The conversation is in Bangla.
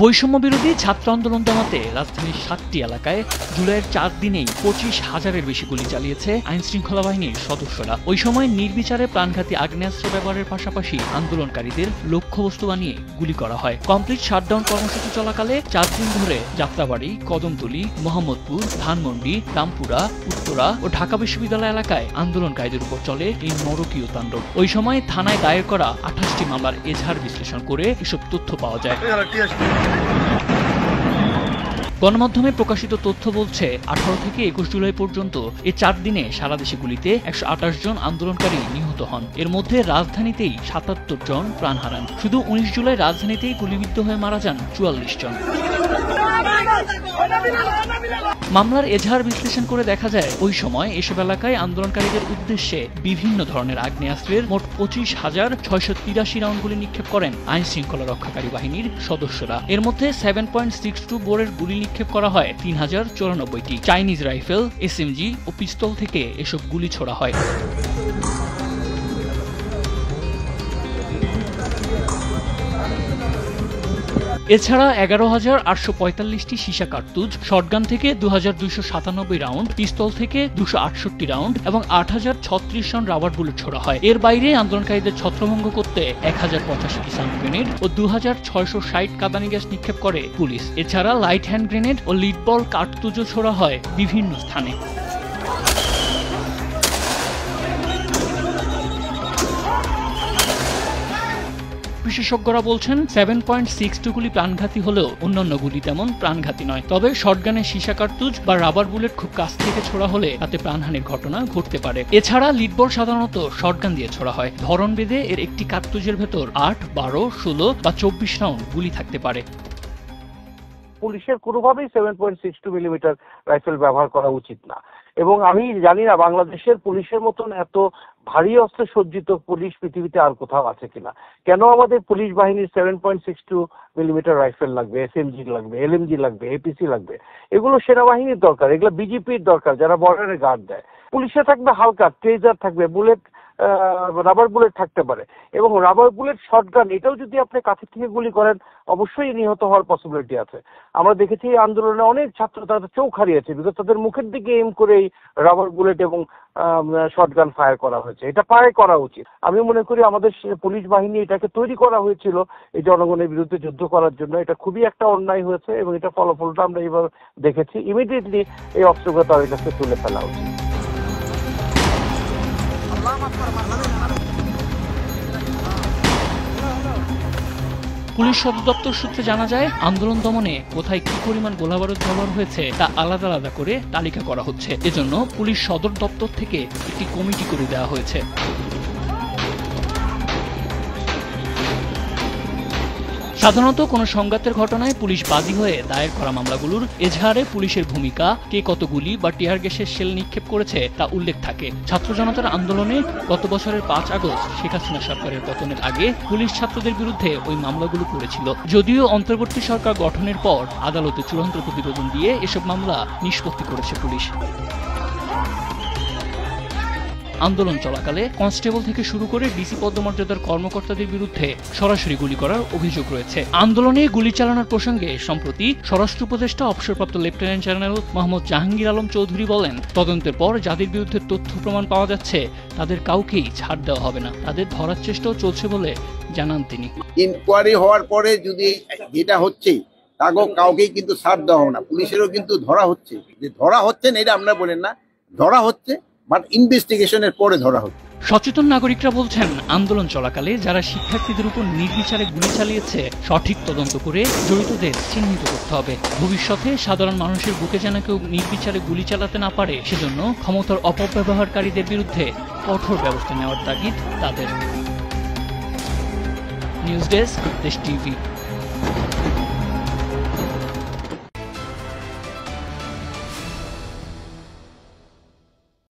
বৈষম্য বিরোধী ছাত্র আন্দোলন দমাতে রাজধানীর ৭টি এলাকায় জুলাইয়ের ৪ দিনেই ২৫,০০০-এর বেশি গুলি চালিয়েছে আইনশৃঙ্খলা বাহিনীর সদস্যরা। ওই সময় নির্বিচারে প্রাণঘাতী আগ্নেয়াস্ত্র ব্যবহারের পাশাপাশি আন্দোলনকারীদের লক্ষ্যবস্তু বানিয়ে গুলি করা হয়। কমপ্লিট শাটডাউন কর্মসূচি চলাকালে ৪ দিন ধরে যাত্রাবাড়ি, কদমতলী, মোহাম্মদপুর, ধানমন্ডি, রামপুরা, উত্তরা ও ঢাকা বিশ্ববিদ্যালয় এলাকায় আন্দোলনকারীদের উপর চলে এই নরকীয় তাণ্ডব। ওই সময় থানায় দায়ের করা ২৮টি মামলার এজাহার বিশ্লেষণ করে এসব তথ্য পাওয়া যায়। গণমাধ্যমে প্রকাশিত তথ্য বলছে ১৮ থেকে ২১ জুলাই পর্যন্ত এই ৪ দিনে সারা দেশে গুলিতে ১২৮ জন আন্দোলনকারী নিহত হন। এর মধ্যে রাজধানীতেই ৭৭ জন প্রাণ হারান। শুধু ১৯ জুলাই রাজধানীতেই গুলিবিদ্ধ হয়ে মারা যান ৪৪ জন। মামলার এজাহার বিশ্লেষণ করে দেখা যায় ওই সময় এসব এলাকায় আন্দোলনকারীদের উদ্দেশ্যে বিভিন্ন ধরনের আগ্নেয়াস্ত্রের মোট ২৫,৬৮৩ রাউন্ড গুলি নিক্ষেপ করেন আইন শৃঙ্খলা রক্ষাকারী বাহিনীর সদস্যরা। এর মধ্যে 7.62 বোরের গুলি নিক্ষেপ করা হয় ৩,০৯৪টি। চাইনিজ রাইফেল, এসএমজি ও পিস্তল থেকে এসব গুলি ছোড়া হয়। এছাড়া ১১,৮৪৫টি সীসা কার্তুজ, শটগান থেকে ২,২৯৭ রাউন্ড, পিস্তল থেকে ২৬৮ রাউন্ড এবং ৮,০৩৬ রাউন্ড রাবার বুলেট ছোড়া হয়। এর বাইরে আন্দোলনকারীদের ছত্রভঙ্গ করতে ১,০৮৫টি সাউন্ড গ্রেনেড ও ২,৬৬০ কাঁদানি গ্যাস নিক্ষেপ করে পুলিশ। এছাড়া লাইট হ্যান্ড গ্রেনেড ও লিড বল কার্তুজও ছোড়া হয় বিভিন্ন স্থানে। বিশেষজ্ঞরা বলছেন 7.62 গুলি প্রাণঘাতী হলেও অন্যান্য গুলি তেমন প্রাণঘাতী নয়। তবে শটগানের সীসা কার্তুজ বা রাবার বুলেট খুব কাছ থেকে ছোড়া হলে তাতে প্রাণহানির ঘটনা ঘটতে পারে। এছাড়া লিডবল সাধারণত শটগান দিয়ে ছোড়া হয়। ধরন ভেদে এর একটি কার্তুজের ভেতর ৮, ১২, ১৬ বা ২৪ রাউন্ড গুলি থাকতে পারে। পুলিশের কোনোভাবেই 7.62 মিলিমিটার রাইফেল ব্যবহার করা উচিত না, এবং আমি জানি না বাংলাদেশের পুলিশের মতন এত ভারী অস্ত্রে সজ্জিত পুলিশ পৃথিবীতে আর কোথাও আছে কিনা। কেন আমাদের পুলিশ বাহিনীর 7.62 মিলিমিটার রাইফেল লাগবে, এসএমজি লাগবে, এলএমজি লাগবে, এপিসি লাগবে? এগুলো সেনাবাহিনীর দরকার, এগুলো বিজেপির দরকার যারা বর্ডারে গার্ড দেয়। পুলিশে থাকবে হালকা, ট্রেজার থাকবে, বুলেট, রাবার বুলেট থাকতে পারে, এবং রাবার বুলেট, শটগান এটাও যদি আপনি কাছে থেকে গুলি করেন অবশ্যই নিহত হওয়ার পসিবিলিটি আছে। আমরা দেখেছি এই আন্দোলনে অনেক ছাত্র তাদের চোখ হারিয়েছে, বিকজ তাদের মুখের দিকে এম করে এই রাবার বুলেট এবং শটগান ফায়ার করা হয়েছে। এটা পায়ে করা উচিত। আমি মনে করি আমাদের পুলিশ বাহিনী এটাকে তৈরি করা হয়েছিল এই জনগণের বিরুদ্ধে যুদ্ধ করার জন্য। এটা খুবই একটা অন্যায় হয়েছে এবং এটা ফলাফলটা আমরা এবার দেখেছি। ইমিডিয়েটলি এই অস্ত্রগুলো তাদের কাছে তুলে ফেলা উচিত। পুলিশ সদর দপ্তর সূত্রে জানা যায়, আন্দোলন দমনে কোথায় কি পরিমাণ গোলাবারুদ ব্যবহার হয়েছে তা আলাদা আলাদা করে তালিকা করা হচ্ছে। এজন্য পুলিশ সদর দপ্তর থেকে একটি কমিটি করে দেওয়া হয়েছে। সাধারণত কোনো সংঘাতের ঘটনায় পুলিশ বাদী হয়ে দায়ের করা মামলাগুলোর এজাহারে পুলিশের ভূমিকা, কে কত গুলি বা টিয়ার গ্যাসের শেল নিক্ষেপ করেছে তা উল্লেখ থাকে। ছাত্র জনতার আন্দোলনে গত বছরের ৫ আগস্ট শেখ হাসিনা সরকারের পতনের আগে পুলিশ ছাত্রদের বিরুদ্ধে ওই মামলাগুলো করেছিল। যদিও অন্তর্বর্তী সরকার গঠনের পর আদালতে চূড়ান্ত প্রতিবেদন দিয়ে এসব মামলা নিষ্পত্তি করেছে পুলিশ। আন্দোলন চলাকালে কনস্টেবল থেকে শুরু করে ডিসি পদমর্যাদার কর্মকর্তাদের বিরুদ্ধে সরাসরি গুলি করার অভিযোগ রয়েছে। আন্দোলনে গুলি চালানোর প্রসঙ্গে সম্প্রতি স্বরাষ্ট্র উপদেষ্টা অবসরপ্রাপ্ত লেফটেন্যান্ট জেনারেল মোহাম্মদ জাহাঙ্গীর আলম চৌধুরী বলেন, তদন্তের পর যাদের বিরুদ্ধে তথ্য প্রমাণ পাওয়া যাচ্ছে তাদের কাউকেই ছাড় দেওয়া হবে না, তাদের ধরার চেষ্টাও চলছে বলে জানান তিনি। ইনকোয়ারি হওয়ার পরে যদি যেটা হচ্ছে কাউকেই কিন্তু ছাড় দেওয়া হবে না। পুলিশেরও কিন্তু ধরা হচ্ছে, যে ধরা হচ্ছে না এটা আমরা বলেন না, ধরা হচ্ছে, বাট ইনভেস্টিগেশনের পরে ধরা হচ্ছে। সচেতন নাগরিকরা বলছেন, আন্দোলন চলাকালে যারা শিক্ষার্থীদের উপর নির্বিচারে গুলি চালিয়েছে সঠিক তদন্ত করে জড়িতদের চিহ্নিত করতে হবে। ভবিষ্যতে সাধারণ মানুষের বুকে যেন কেউ নির্বিচারে গুলি চালাতে না পারে, সেজন্য ক্ষমতার অপব্যবহারকারীদের বিরুদ্ধে কঠোর ব্যবস্থা নেওয়ার তাগিদ তাদের। নিউজ ডেস্ক, দেশ টিভি।